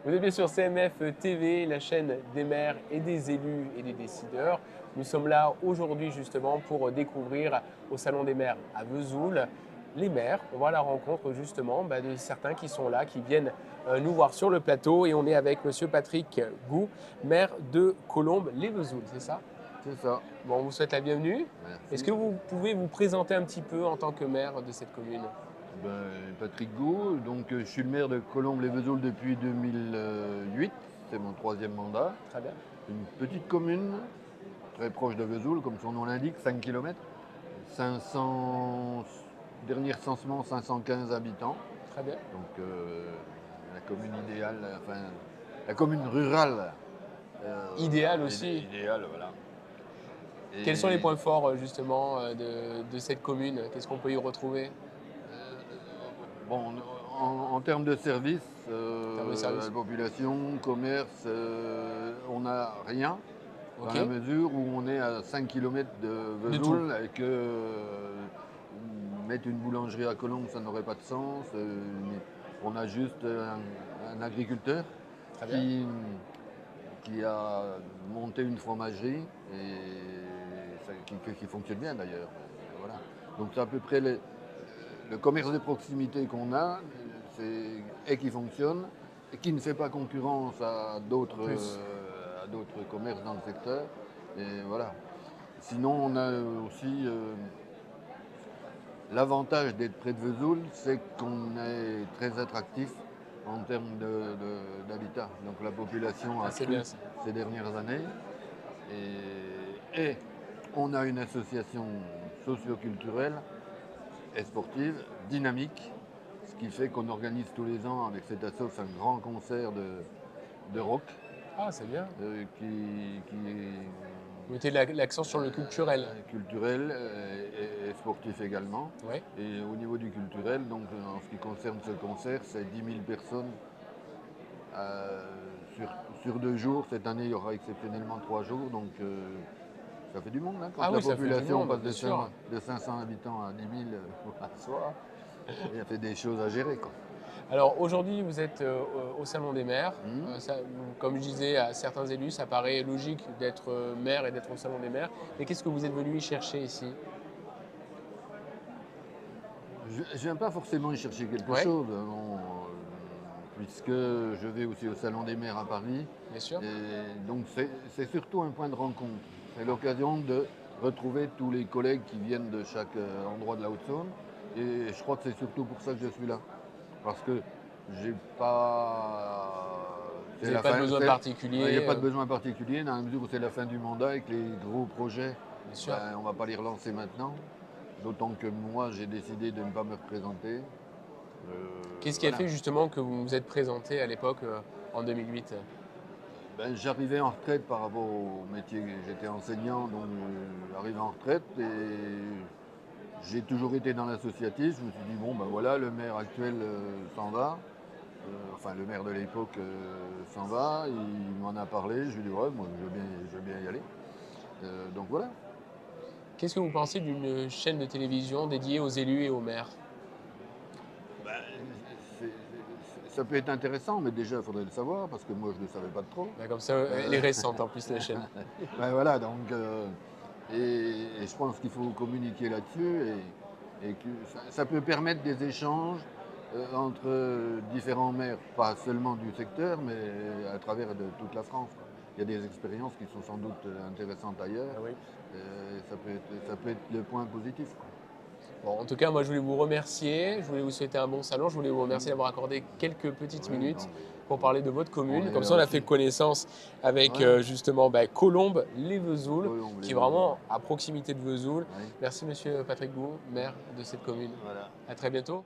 Vous êtes bien sur CMF TV, la chaîne des maires et des élus et des décideurs. Nous sommes là aujourd'hui justement pour découvrir au Salon des maires à Vesoul les maires. On va à la rencontre justement de certains qui sont là, qui viennent nous voir sur le plateau. Et on est avec Monsieur Patrick Gou, maire de Colombes-les-Vesoul, c'est ça? C'est ça, Bon, on vous souhaite la bienvenue. Est-ce que merci. vous pouvez vous présenter un petit peu en tant que maire de cette commune? Patrick Gou, donc je suis le maire de Colombes-les-Vesoul depuis 2008, c'est mon troisième mandat. Très bien, Une petite commune, très proche de Vesoul, comme son nom l'indique, 5 km. 500, dernier recensement, 515 habitants. très bien. Donc la commune idéale, enfin la commune rurale. Idéal aussi. Idéale, voilà. Quels sont les Et points forts justement de cette commune? Qu'est-ce qu'on peut y retrouver bon, en termes de services, en termes de services? la population, commerce, on n'a rien dans Ok, la mesure où on est à 5 km de de tout. Vesoul et que mettre une boulangerie à Colombes, ça n'aurait pas de sens. On a juste un agriculteur Très bien. qui, qui a monté une fromagerie et qui fonctionne bien d'ailleurs. Voilà. Donc c'est à peu près le commerce de proximité qu'on a et qui fonctionne et qui ne fait pas concurrence En plus, à d'autres commerces dans le secteur. Et voilà. Sinon, on a aussi l'avantage d'être près de Vesoul, c'est qu'on est très attractif en termes d'habitat. Donc la population ah, a c'est cru bien ça. ces dernières années et on a une association socio-culturelle et sportive dynamique, ce qui fait qu'on organise tous les ans avec cette asso un grand concert de rock Ah, c'est bien. qui est Vous mettez l'accent sur le culturel. culturel et sportif également. Oui. Et au niveau du culturel, donc en ce qui concerne ce concert, c'est 10 000 personnes euh, sur, sur 2 jours. Cette année, il y aura exceptionnellement 3 jours, donc ça fait du monde. Hein, quand Ah la oui, ça fait du population monde, passe bien sûr. de 500 habitants à 10 000 à soi, il y a fait des choses à gérer, quoi. Alors aujourd'hui, vous êtes au Salon des maires. Mhm. Comme je disais à certains élus, ça paraît logique d'être maire et d'être au Salon des maires. Mais qu'est-ce que vous êtes venu y chercher ici? Je ne viens pas forcément y chercher quelque Oui, chose, puisque je vais aussi au Salon des maires à Paris. bien sûr. Et donc c'est surtout un point de rencontre. C'est l'occasion de retrouver tous les collègues qui viennent de chaque endroit de la Haute-Saône. Et je crois que c'est surtout pour ça que je suis là. Parce que j'ai pas. Vous C'est n'avez la pas de fin. besoin Il n'y a particulier, pas de besoin particulier dans la mesure où c'est la fin du mandat et que les gros projets, bien sûr. on ne va pas les relancer maintenant. D'autant que moi, j'ai décidé de ne pas me représenter. Qu'est-ce qui a Voilà. fait justement que vous vous êtes présenté à l'époque en 2008? J'arrivais en retraite par rapport au métier. J'étais enseignant, donc j'arrivais en retraite et j'ai toujours été dans l'associatif. Je me suis dit, bon, ben voilà, le maire actuel s'en va. Enfin, le maire de l'époque s'en va. Il m'en a parlé. Je lui ai dit, ouais, moi, je veux bien y aller. Donc voilà. Qu'est-ce que vous pensez d'une chaîne de télévision dédiée aux élus et aux maires? Ben, ça peut être intéressant, mais déjà, il faudrait le savoir, parce que moi, je ne le savais pas de trop. Comme ça, elle est récente en plus, la chaîne. Ben voilà, donc, et je pense qu'il faut communiquer là-dessus, et que ça peut permettre des échanges entre différents maires, pas seulement du secteur, mais à travers de toute la France, quoi. Il y a des expériences qui sont sans doute intéressantes ailleurs, Ah oui. ça peut être le point positif, quoi. Bon, en tout cas, moi, je voulais vous remercier. Je voulais vous souhaiter un bon salon. Je voulais vous remercier d'avoir accordé quelques petites Ouais, minutes non, mais pour parler de votre on commune. est Comme là ça, on a aussi. fait connaissance avec Ouais, justement Colombes-les-Vesoul, Colombe, qui les est Vesoul. vraiment à proximité de Vesoul. Ouais, Merci, Monsieur Patrick Gou, maire de cette commune. voilà. À très bientôt.